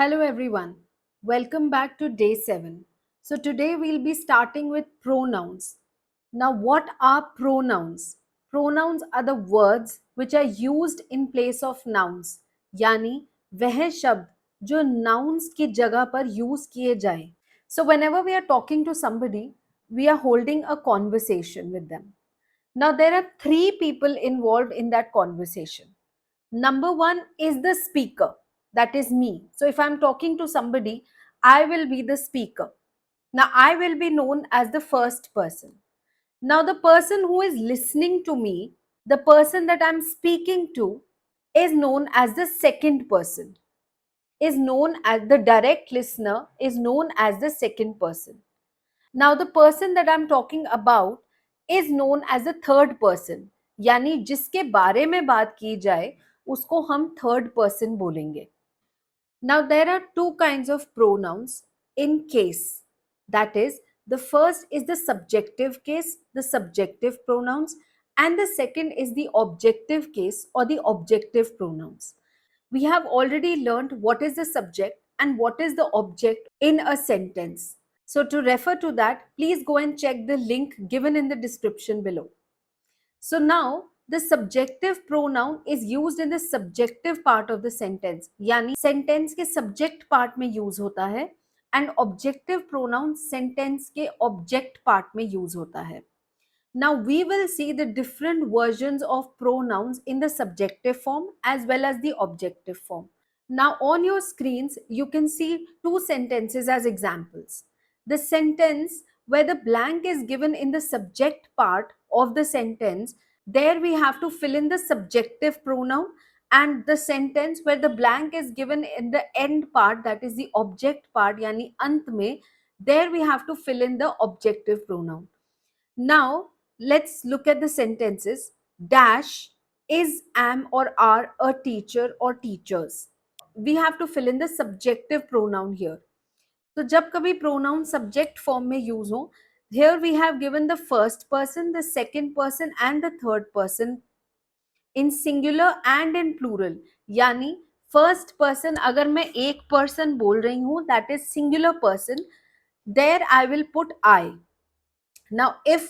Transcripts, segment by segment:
Hello everyone. Welcome back to day 7. So today we'll be starting with pronouns. Now what are pronouns? Pronouns are the words which are used in place of nouns. यानी वह शब्द जो nouns की जगह पर use किए जाएं. So whenever we are talking to somebody, we are holding a conversation with them. Now there are 3 people involved in that conversation. Number one is the speaker, that is me. So if I'm talking to somebody, I will be the speaker. Now I will be known as the first person. Now the person who is listening to me, the person that I'm speaking to, is known as the second person, is known as the direct listener, is known as the second person. Now the person that I'm talking about is known as the third person, यानी जिसके बारे में बात की जाए उसको हम third person बोलेंगे. Now there are 2 kinds of pronouns in case. That is, the first is the subjective case, the subjective pronouns, and the second is the objective case or the objective pronouns. We have already learned what is the subject and what is the object in a sentence. So to refer to that, please go and check the link given in the description below. So now the subjective pronoun is used in the subjective part of the sentence. यानी sentence के subject part में use होता है and objective pronoun sentence के object part में use होता है. Now we will see the different versions of pronouns in the subjective form as well as the objective form. Now on your screens, you can see 2 sentences as examples. The sentence where the blank is given in the subject part of the sentence, there we have to fill in the subjective pronoun, and the sentence where the blank is given in the end part, that is the object part, yani ant mein, there we have to fill in the objective pronoun. Now let's look at the sentences. Dash is, am or are a teacher or teachers. We have to fill in the subjective pronoun here. So जब कभी pronoun subject form में use हो, here we have given the first person, the second person and the third person in singular and in plural. यानी first person अगर मैं एक person बोल रही हूँ, that is singular person, there I will put I. Now if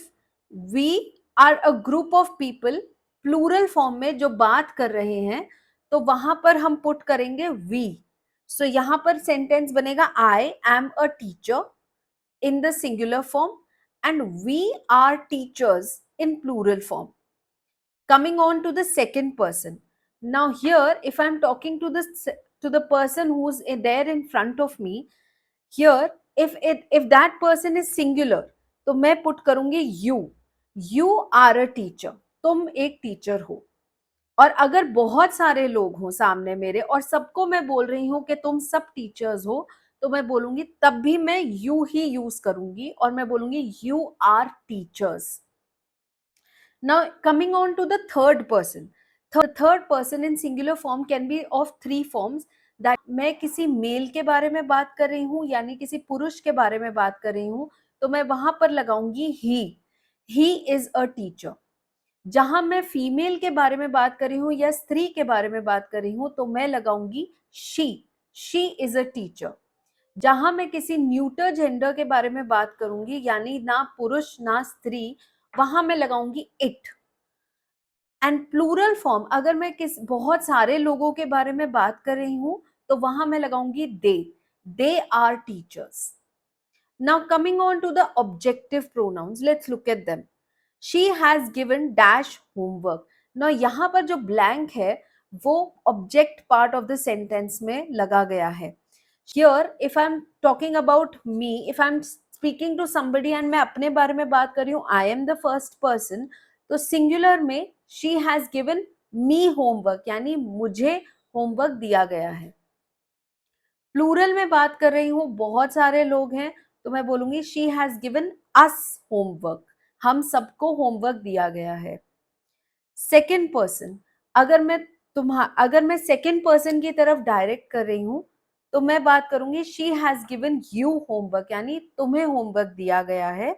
we are a group of people, plural form में जो बात कर रहे हैं, तो वहां पर हम पुट करेंगे we. So यहाँ पर सेंटेंस बनेगा I am a teacher in the singular form and we are teachers in plural form. Coming on to the second person. Now here, if I'm talking to the person who's there in front of me, here if that person is singular, तो मैं put करूंगी you are a teacher, तुम एक teacher हो. और अगर बहुत सारे लोग हों सामने मेरे और सबको मैं बोल रही हूं कि तुम सब टीचर्स हो, तो मैं बोलूंगी तब भी मैं you ही यूज करूंगी और मैं बोलूंगी you are teachers. Now coming on to the third person. The third person in singular form can be of 3 forms. That मैं किसी मेल के बारे में बात कर रही हूँ यानी किसी पुरुष के बारे में बात कर रही हूँ, तो मैं वहां पर लगाऊंगी he is a teacher. जहां मैं फीमेल के बारे में बात कर रही हूँ या स्त्री के बारे में बात कर रही हूँ, तो मैं लगाऊंगी she is a teacher. जहां मैं किसी न्यूटर जेंडर के बारे में बात करूंगी यानी ना पुरुष ना स्त्री, वहां मैं लगाऊंगी it. एंड प्लूरल फॉर्म अगर मैं बहुत सारे लोगों के बारे में बात कर रही हूं, तो वहां मैं लगाऊंगी they are teachers. Now coming on to the objective pronouns, let's look at them. She has given dash homework. Now यहाँ पर जो blank है वो object part of the sentence में लगा गया है. Here if I'm talking about me, if I'm speaking to somebody and मैं अपने बारे में बात कर रही हूँ, I am the first person, तो singular में she has given me homework यानी मुझे homework दिया गया है. प्लूरल में बात कर रही हूँ, बहुत सारे लोग हैं, तो मैं बोलूंगी she has given us homework. हम सबको होमवर्क दिया गया है. सेकेंड पर्सन, अगर मैं सेकेंड पर्सन की तरफ डायरेक्ट कर रही हूं, तो मैं बात करूंगी she has given you homework यानी तुम्हें होमवर्क दिया गया है.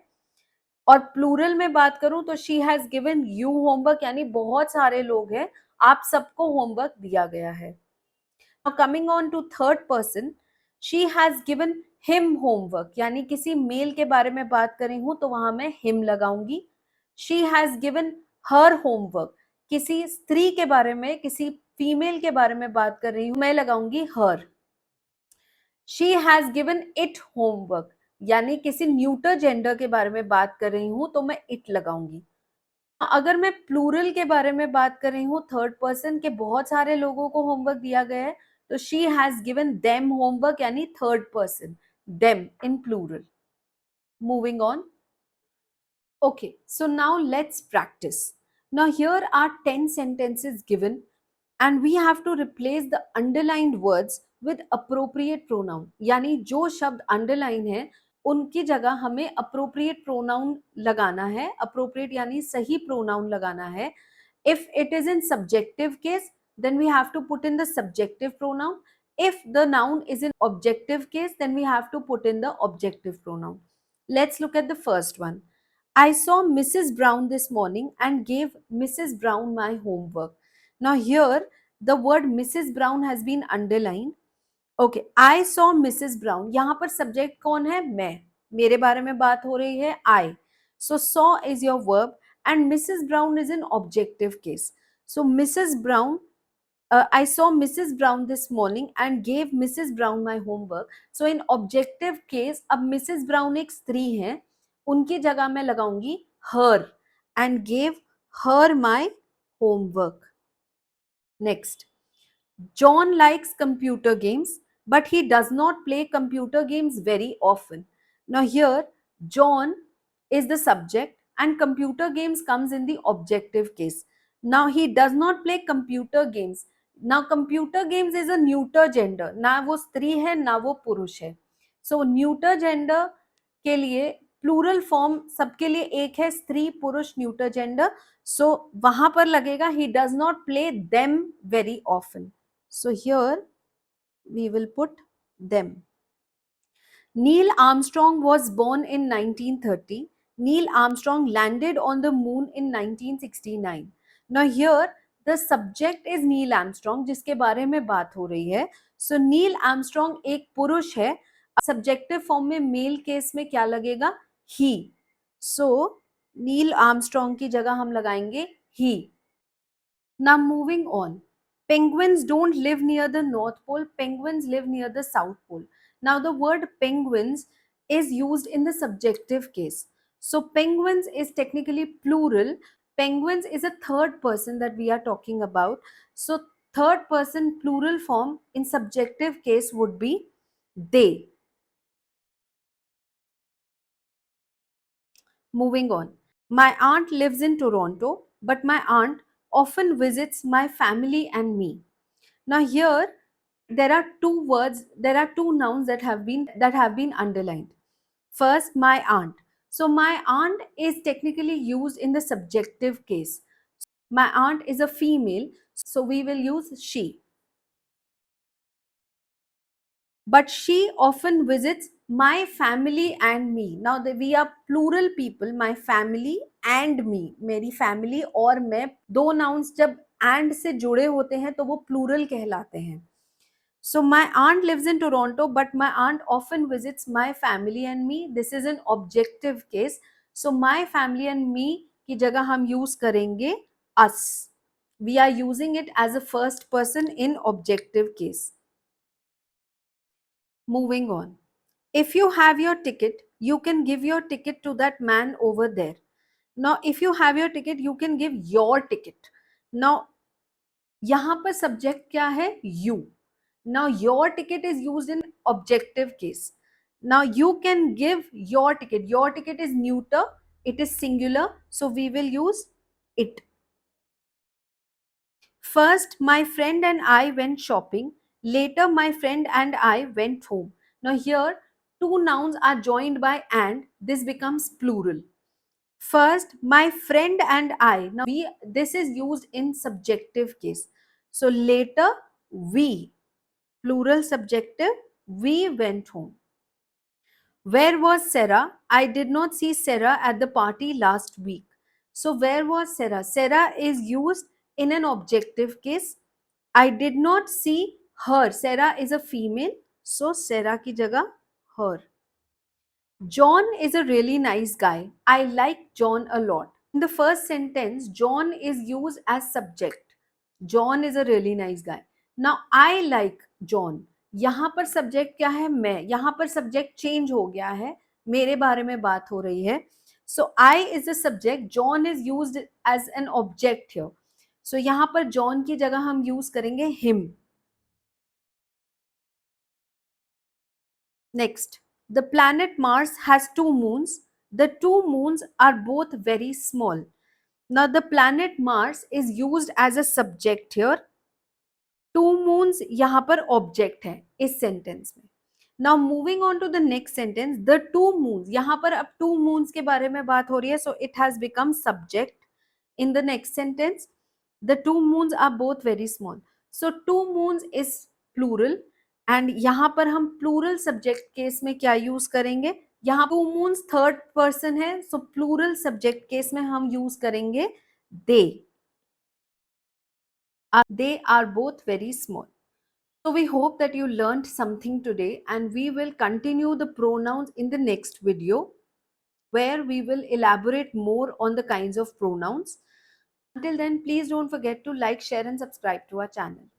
और प्लूरल में बात करूं तो she has given you homework यानी बहुत सारे लोग हैं, आप सबको होमवर्क दिया गया है. Now coming on to third person, she has given him homework, यानी किसी मेल के बारे में बात कर रही हूं तो वहां मैं हिम लगाऊंगी. She has given her homework, किसी स्त्री के बारे में, किसी फीमेल के बारे में बात कर रही हूं, मैं लगाऊंगी her. She has given it homework, यानी किसी न्यूटर जेंडर के बारे में बात कर रही हूं तो मैं इट लगाऊंगी. अगर मैं प्लूरल के बारे में बात कर रही हूँ, थर्ड पर्सन के बहुत सारे लोगों को होमवर्क दिया गया है, तो she has given them homework, यानी third person, them in plural. Moving on. Okay, so now let's practice. Now here are 10 sentences given and we have to replace the underlined words with appropriate pronoun. यानी जो शब्द underline है उनकी जगह हमें appropriate pronoun लगाना है. Appropriate यानी सही pronoun लगाना है. If it is in subjective case, then we have to put in the subjective pronoun. If the noun is in objective case, then we have to put in the objective pronoun. Let's look at the first one. I saw Mrs. Brown this morning and gave Mrs. Brown my homework. Now, here the word Mrs. Brown has been underlined. Okay, I saw Mrs brown, यहां पर subject कौन है? मैं, मेरे बारे में बात हो रही है. I, so saw is your verb and Mrs Brown is in objective case. So Mrs Brown, I saw Mrs. Brown this morning and gave Mrs. Brown my homework. So in objective case, अब Mrs. Brown एक स्त्री है, उनकी जगह मैं लगाऊंगी her and gave her my homework. Next, John likes computer games, but he does not play computer games very often. Now here, John is the subject and computer games comes in the objective case. Now he does not play computer games. Now computer games is a neuter gender. ना वो स्त्री है ना वो पुरुष है. So neuter gender के लिए प्लूरल फॉर्म सबके लिए एक है, स्त्री पुरुष न्यूटर जेंडर. सो वहां पर लगेगा he does not play them very often. So here we will put them. Neil Armstrong was born in 1930. Neil Armstrong landed on the moon in 1969. Now here the subject is Neil Armstrong, जिसके बारे में बात हो रही है. So Neil Armstrong एक पुरुष है. सब्जेक्टिव फॉर्म में मेल केस में क्या लगेगा? He. So Neil Armstrong की जगह हम लगाएंगे he. Now moving on. Penguins don't live near the North Pole. Penguins live near the South Pole. Now the word penguins is used in the subjective case. So penguins is technically plural. Penguins is a third person that we are talking about. So third person plural form in subjective case would be they. Moving on. My aunt lives in Toronto, but my aunt often visits my family and me. Now here there are two nouns that have been underlined. First, my aunt. So my aunt is technically used in the subjective case. My aunt is a female, so we will use she. But she often visits my family and me. Now we are plural people, my family and me. मेरी family और मैं, दो nouns जब and से जुड़े होते हैं तो वो plural कहलाते हैं. So my aunt lives in Toronto, but my aunt often visits my family and me. This is an objective case. So my family and me की जगह हम use करेंगे us. We are using it as a first person in objective case. Moving on. If you have your ticket, you can give your ticket to that man over there. Now, if you have your ticket, you can give your ticket. Now, यहाँ पर subject क्या है? You. Now, your ticket is used in objective case. Now, you can give your ticket. Your ticket is neuter. It is singular. So, we will use it. First, my friend and I went shopping. Later, my friend and I went home. Now, here, two nouns are joined by and. This becomes plural. First, my friend and I. Now, this is used in subjective case. So, later, we, plural subjective, we went home. Where was Sarah? I did not see Sarah at the party last week. So, where was Sarah? Sarah is used in an objective case. I did not see her. Sarah is a female. So Sarah की जगह her. John is a really nice guy. I like John a lot. In the first sentence, John is used as subject. John is a really nice guy. Now I like John. यहाँ पर subject क्या है? मैं. यहाँ पर subject change हो गया है, मेरे बारे में बात हो रही है. So I is the subject. John is used as an object here. So यहाँ पर John की जगह हम यूज करेंगे him. Next, the planet Mars has two moons. The two moons are both very small. Now, the planet Mars is used as a subject here. Two moons यहाँ पर object है इस sentence में. Now, moving on to the next sentence, the two moons. यहाँ पर अब two moons के बारे में बात हो रही है, so it has become subject. In the next sentence, the two moons are both very small. So, two moons is plural. And यहाँ पर हम प्लूरल सब्जेक्ट केस में क्या यूज करेंगे? यहाँ टू मून्स थर्ड पर्सन है, सो प्लूरल सब्जेक्ट केस में हम यूज करेंगे दे. They are both very small. So we hope that you learned something today, and we will continue the pronouns in the next video, where we will elaborate more on the kinds of pronouns. Until then, please don't forget to like, share and subscribe to our channel.